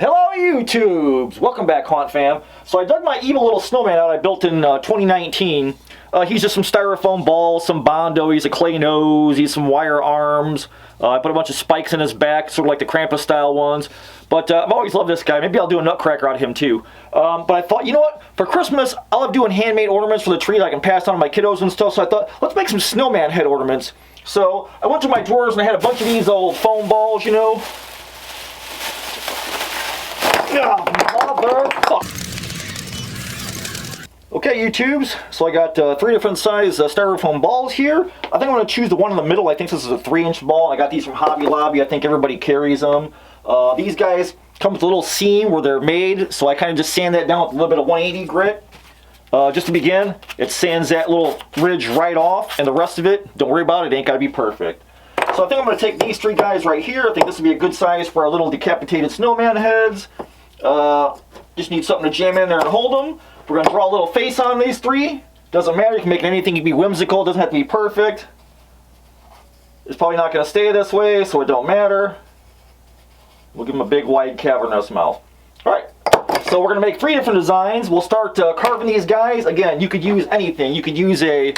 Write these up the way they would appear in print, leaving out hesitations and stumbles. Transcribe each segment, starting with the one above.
Hello YouTubes! Welcome back, Haunt Fam. So I dug my evil little snowman out I built in 2019. He's just some styrofoam balls, some Bondo, he's a clay nose, he's some wire arms. I put a bunch of spikes in his back, sort of like the Krampus style ones. But I've always loved this guy. Maybe I'll do a nutcracker out of him too. But I thought, you know what? For Christmas, I love doing handmade ornaments for the tree that I can pass on to my kiddos and stuff. So I thought, let's make some snowman head ornaments. So I went to my drawers and I had a bunch of these old foam balls, you know. Oh, motherfucker. Okay, YouTubes, so I got 3 different size styrofoam balls here. I think I'm going to choose the one in the middle. I think this is a 3-inch ball. I got these from Hobby Lobby. I think everybody carries them. These guys come with a little seam where they're made, so I kind of just sand that down with a little bit of 180 grit. Just to begin, it sands that little ridge right off, and the rest of it, don't worry about it, ain't got to be perfect. So I think I'm going to take these 3 guys right here. I think this would be a good size for our little decapitated snowman heads. Just need something to jam in there and hold them. We're going to draw a little face on these 3. Doesn't matter, you can make anything be whimsical, it doesn't have to be perfect. It's probably not going to stay this way, so it don't matter. We'll give them a big, wide, cavernous mouth. Alright, so we're going to make 3 different designs. We'll start carving these guys. Again, you could use anything. You could use a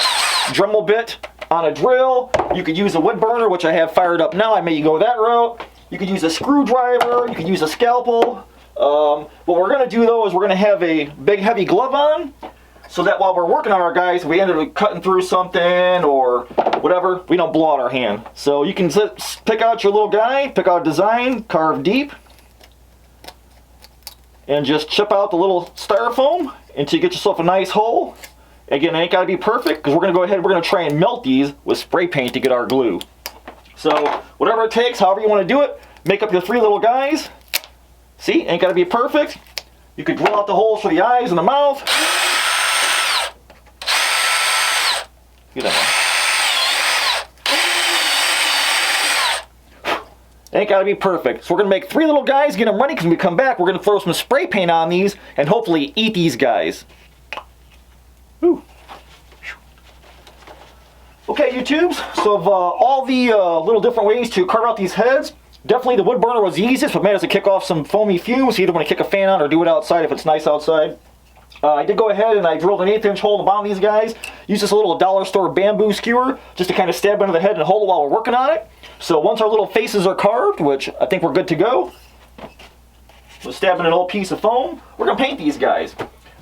Dremel bit on a drill. You could use a wood burner, which I have fired up now. I may go that route. You could use a screwdriver. You could use a scalpel. What we're going to do though is we're going to have a big heavy glove on, so that while we're working on our guys, if we ended up cutting through something or whatever, we don't blow out our hand. So you can pick out your little guy, pick out a design, carve deep, and just chip out the little styrofoam until you get yourself a nice hole. Again, it ain't got to be perfect because we're going to go ahead and we're going to try and melt these with spray paint to get our glue. So whatever it takes, however you want to do it, make up your 3 little guys. See, ain't got to be perfect. You could drill out the holes for the eyes and the mouth. Get that one. Ain't got to be perfect. So we're going to make 3 little guys, get them ready, because when we come back, we're going to throw some spray paint on these and hopefully eat these guys. Ooh. Okay, YouTubes, so of all the little different ways to carve out these heads, definitely the wood burner was the easiest, but man, as to kick off some foamy fumes, you either want to kick a fan on or do it outside if it's nice outside. I did go ahead and I drilled an 1/8-inch hole in the bottom of these guys. Used this little dollar store bamboo skewer just to kind of stab into the head and hold it while we're working on it. So once our little faces are carved, which I think we're good to go, we'll stab in an old piece of foam. We're going to paint these guys.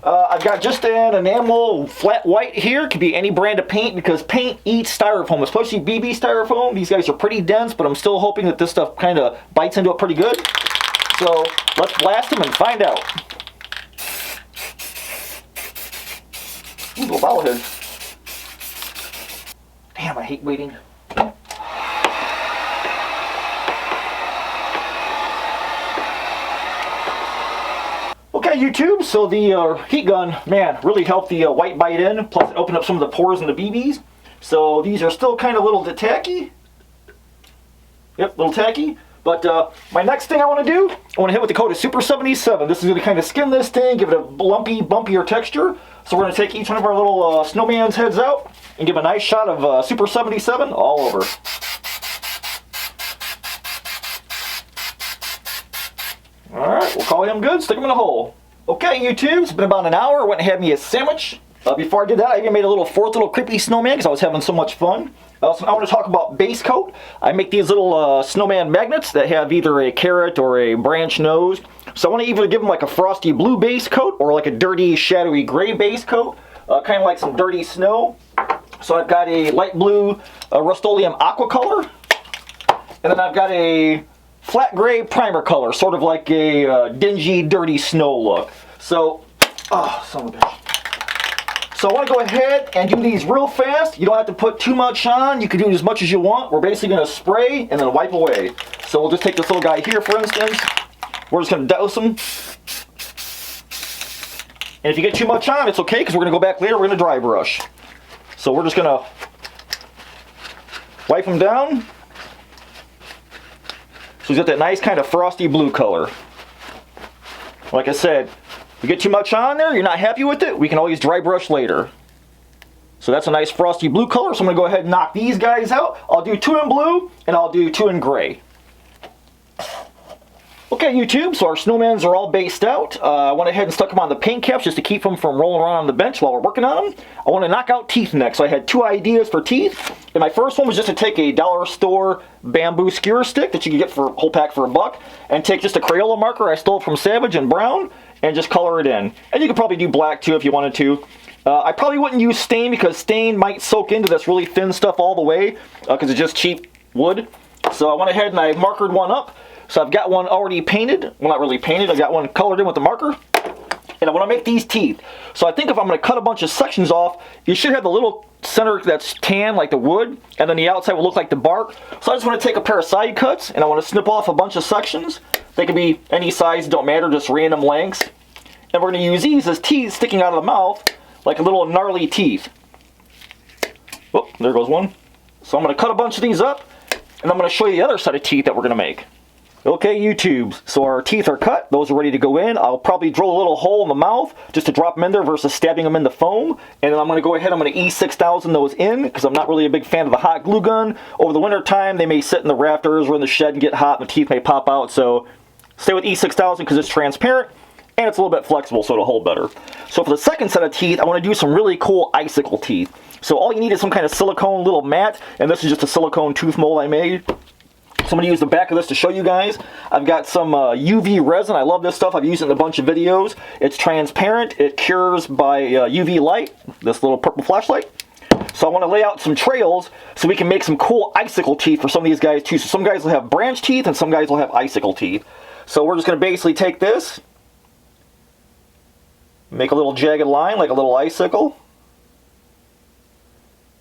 I've got just an enamel flat white here. Could be any brand of paint because paint eats styrofoam, especially BB styrofoam. These guys are pretty dense, but I'm still hoping that this stuff kind of bites into it pretty good. So let's blast them and find out. Ooh, little bobblehead. Damn, I hate waiting. Okay, YouTube, so the heat gun, man, really helped the white bite in, plus it opened up some of the pores in the BBs. So these are still kind of a little tacky. Yep, a little tacky. But my next thing I want to do, I want to hit with the coat of Super 77. This is going to kind of skin this thing, give it a lumpy, bumpier texture. So we're going to take each one of our little snowman's heads out and give a nice shot of Super 77 all over. Alright, we'll call him good, stick him in a hole. Okay, YouTube, it's been about an hour. I went and had me a sandwich. Before I did that, I even made a little 4th little creepy snowman because I was having so much fun. So I want to talk about base coat. I make these little snowman magnets that have either a carrot or a branch nose. So I want to either give them like a frosty blue base coat or like a dirty shadowy gray base coat. Kind of like some dirty snow. So I've got a light blue Rust-Oleum aqua color. And then I've got a flat gray primer color, sort of like a dingy, dirty snow look. So, oh, son of a bitch. So I want to go ahead and do these real fast. You don't have to put too much on. You can do as much as you want. We're basically going to spray and then wipe away. So we'll just take this little guy here, for instance. We're just going to douse him. And if you get too much on, it's okay, because we're going to go back later. We're going to dry brush. So we're just going to wipe him down. So he's got that nice kind of frosty blue color. Like I said, if you get too much on there, you're not happy with it, we can always dry brush later. So that's a nice frosty blue color, so I'm going to go ahead and knock these guys out. I'll do 2 in blue, and I'll do 2 in gray. Okay, YouTube, so our snowmans are all based out. I went ahead and stuck them on the paint caps just to keep them from rolling around on the bench while we're working on them. I want to knock out teeth next, so I had two ideas for teeth. And my first one was just to take a dollar store bamboo skewer stick that you can get for a whole pack for $1 and take just a Crayola marker I stole from Savage and brown and just color it in. And you could probably do black too if you wanted to. I probably wouldn't use stain because stain might soak into this really thin stuff all the way because it's just cheap wood. So I went ahead and I markered one up. So I've got one already painted. Well, not really painted. I got one colored in with the marker. And I want to make these teeth. So I think if I'm going to cut a bunch of sections off, you should have the little center that's tan like the wood, and then the outside will look like the bark. So I just want to take a pair of side cuts, and I want to snip off a bunch of sections. They can be any size, don't matter, just random lengths. And we're going to use these as teeth sticking out of the mouth, like a little gnarly teeth. Oh, there goes one. So I'm going to cut a bunch of these up, and I'm going to show you the other set of teeth that we're going to make. Okay, YouTube, so our teeth are cut. Those are ready to go in. I'll probably drill a little hole in the mouth just to drop them in there versus stabbing them in the foam. And then I'm going to go ahead, I'm going to E6000 those in because I'm not really a big fan of the hot glue gun. Over the winter time, they may sit in the rafters or in the shed and get hot and the teeth may pop out. So stay with E6000 because it's transparent and it's a little bit flexible so it'll hold better. So for the second set of teeth, I want to do some really cool icicle teeth. So all you need is some kind of silicone little mat, and this is just a silicone tooth mold I made. So I'm going to use the back of this to show you guys. I've got some UV resin. I love this stuff. I've used it in a bunch of videos. It's transparent. It cures by UV light, this little purple flashlight. So I want to lay out some trails so we can make some cool icicle teeth for some of these guys too. So some guys will have branch teeth and some guys will have icicle teeth. So we're just going to basically take this, make a little jagged line like a little icicle.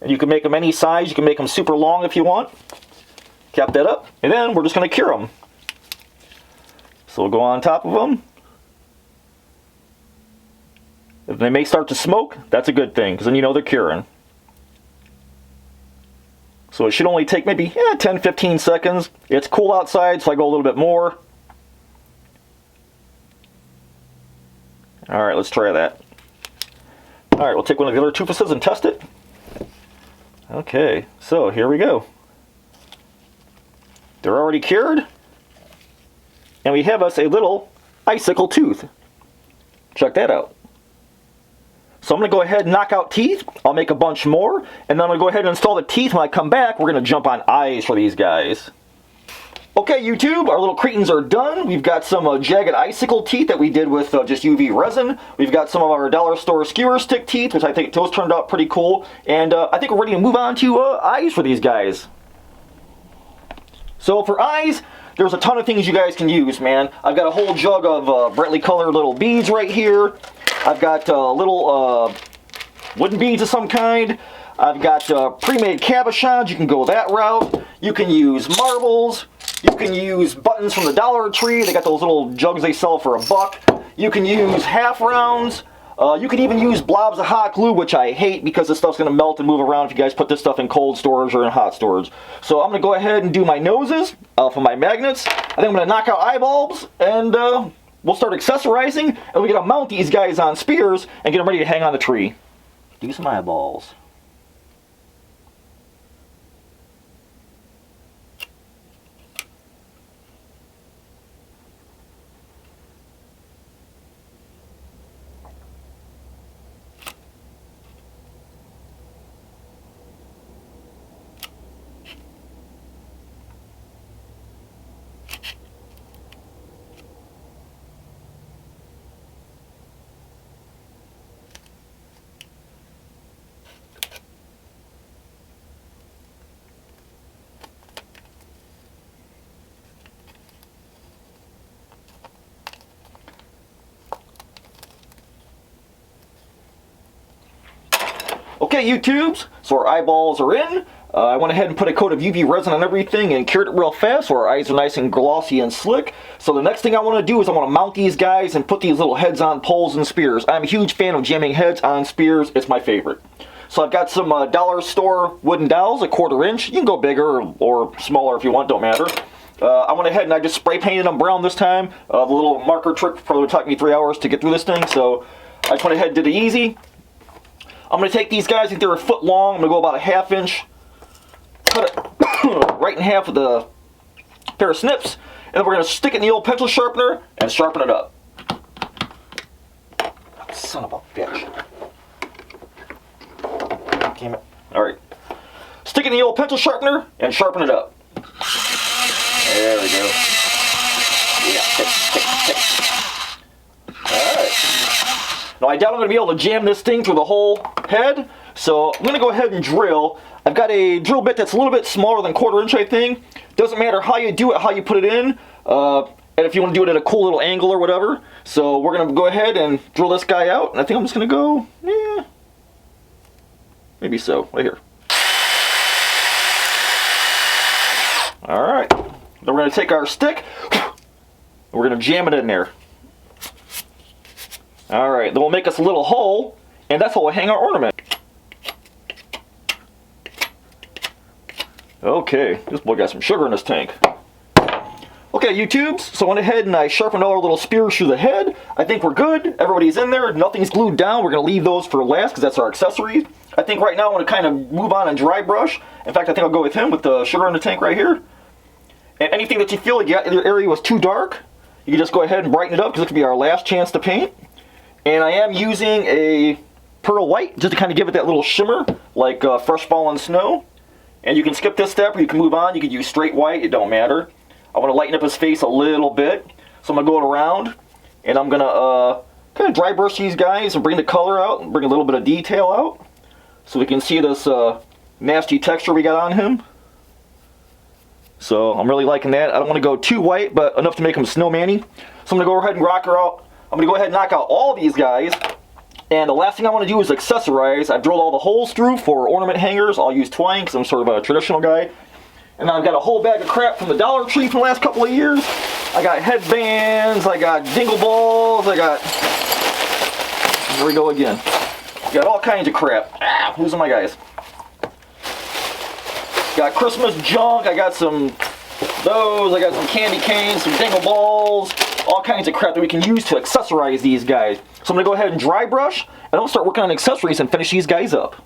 And you can make them any size. You can make them super long if you want. Cap that up, and then we're just going to cure them. So we'll go on top of them. If they may start to smoke, that's a good thing, because then you know they're curing. So it should only take maybe 10-15 seconds. It's cool outside, so I go a little bit more. Alright, let's try that. Alright, we'll take one of the other toofuses and test it. Okay, so here we go. They're already cured. And we have us a little icicle tooth. Check that out. So I'm going to go ahead and knock out teeth. I'll make a bunch more. And then I'm going to go ahead and install the teeth. When I come back, we're going to jump on eyes for these guys. Okay, YouTube, our little cretins are done. We've got some jagged icicle teeth that we did with just UV resin. We've got some of our dollar store skewer stick teeth, which I think those turned out pretty cool. And I think we're ready to move on to eyes for these guys. So for eyes, there's a ton of things you guys can use, man. I've got a whole jug of brightly colored little beads right here. I've got little wooden beads of some kind. I've got pre-made cabochons. You can go that route. You can use marbles. You can use buttons from the Dollar Tree. They got those little jugs they sell for $1. You can use half rounds. You can even use blobs of hot glue, which I hate because this stuff's going to melt and move around if you guys put this stuff in cold storage or in hot storage. So I'm going to go ahead and do my noses for my magnets. I think I'm going to knock out eyeballs, and we'll start accessorizing, and we're going to mount these guys on spears and get them ready to hang on the tree. Do some eyeballs. Okay, YouTubes, so our eyeballs are in. I went ahead and put a coat of UV resin on everything and cured it real fast so our eyes are nice and glossy and slick. So the next thing I want to do is I want to mount these guys and put these little heads on poles and spears. I'm a huge fan of jamming heads on spears. It's my favorite. So I've got some dollar store wooden dowels, 1/4 inch. You can go bigger or smaller if you want, don't matter. I went ahead and I just spray painted them brown this time. The little marker trick probably took me 3 hours to get through this thing, so I just went ahead and did it easy. I'm going to take these guys, I think they're 1 foot long. I'm going to go about 1/2 inch. Cut it right in half with a pair of snips. And we're going to stick it in the old pencil sharpener and sharpen it up. Son of a bitch. Damn it. Alright. Stick it in the old pencil sharpener and sharpen it up. There we go. Yeah, tick. Alright. Now I doubt I'm going to be able to jam this thing through the whole head, so I'm going to go ahead and drill. I've got a drill bit that's a little bit smaller than 1/4 inch, I think. Doesn't matter how you do it, how you put it in, and if you want to do it at a cool little angle or whatever. So we're going to go ahead and drill this guy out, and I think I'm just going to go, maybe so, right here. Alright, then we're going to take our stick, and we're going to jam it in there. Alright, then we'll make us a little hole, and that's how we'll hang our ornament. Okay, this boy got some sugar in his tank. Okay, YouTubes, so I went ahead and I sharpened all our little spears through the head. I think we're good. Everybody's in there. Nothing's glued down. We're going to leave those for last because that's our accessories. I think right now I want to kind of move on and dry brush. In fact, I think I'll go with him with the sugar in the tank right here. And anything that you feel like your area was too dark, you can just go ahead and brighten it up because this could be our last chance to paint. And I am using a pearl white just to kind of give it that little shimmer like fresh fallen snow. And you can skip this step or you can move on. You can use straight white. It don't matter. I want to lighten up his face a little bit. So I'm going to go around and I'm going to kind of dry brush these guys and bring the color out and bring a little bit of detail out. So we can see this nasty texture we got on him. So I'm really liking that. I don't want to go too white, but enough to make him snowman-y. So I'm going to go ahead and rock her out. I'm going to go ahead and knock out all these guys. And the last thing I want to do is accessorize. I've drilled all the holes through for ornament hangers. I'll use twine because I'm sort of a traditional guy. And I've got a whole bag of crap from the Dollar Tree from the last couple of years. I got headbands, I got dingle balls, I got... Here we go again. Got all kinds of crap. Ah, who's my guys? Got Christmas junk, I got some those, I got some candy canes, some dingle balls, all kinds of crap that we can use to accessorize these guys. So I'm going to go ahead and dry brush, and I'll start working on accessories and finish these guys up.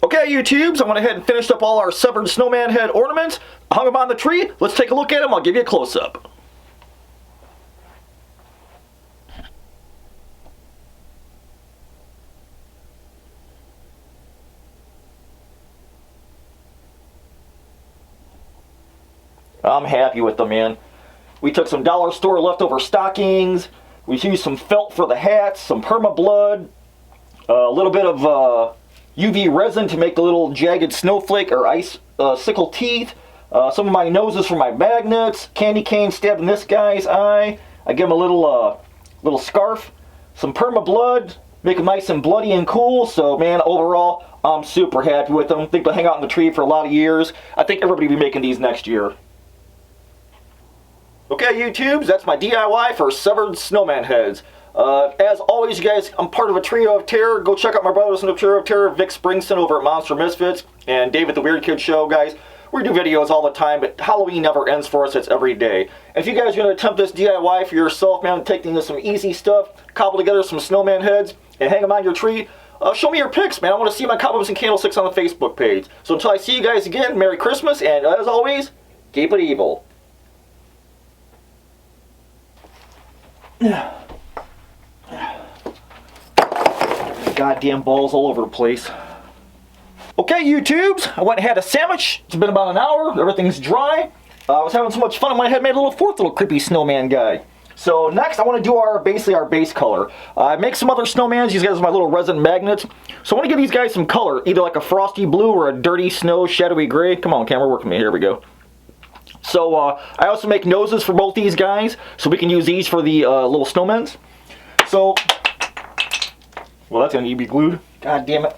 Okay, YouTubes, I went ahead and finished up all our severed snowman head ornaments. I hung them on the tree. Let's take a look at them. I'll give you a close-up. I'm happy with them, man. We took some dollar store leftover stockings. We used some felt for the hats, some perma-blood, a little bit of UV resin to make the little jagged snowflake or icicle teeth. Some of my noses for my magnets. Candy cane stabbed in this guy's eye. I give him a little scarf. Some perma-blood. Make them nice and bloody and cool. So, man, overall, I'm super happy with them. I think they'll hang out in the tree for a lot of years. I think everybody will be making these next year. Okay, YouTubes, that's my DIY for severed snowman heads. As always, you guys, I'm part of a trio of terror. Go check out my brothers in the trio of terror, Vic Springston over at Monster Misfits, and David the Weird Kid Show, guys. We do videos all the time, but Halloween never ends for us. It's every day. And if you guys are going to attempt this DIY for yourself, man, take into some easy stuff, cobble together some snowman heads, and hang them on your tree, show me your pics, man. I want to see my Cobwebs and Candlesticks on the Facebook page. So until I see you guys again, Merry Christmas, and as always, keep it evil. Goddamn balls all over the place. Okay, YouTubes, I went and had a sandwich. It's been about an hour. Everything's dry. I was having so much fun, I went ahead and made a little fourth little creepy snowman guy. So next, I want to do basically our base color. I make some other snowmans. These guys are my little resin magnets. So I want to give these guys some color, either like a frosty blue or a dirty snow shadowy gray. Come on, camera, work with me. Here we go. So I also make noses for both these guys, so we can use these for the little snowmen. So, well, that's going to need to be glued. God damn it.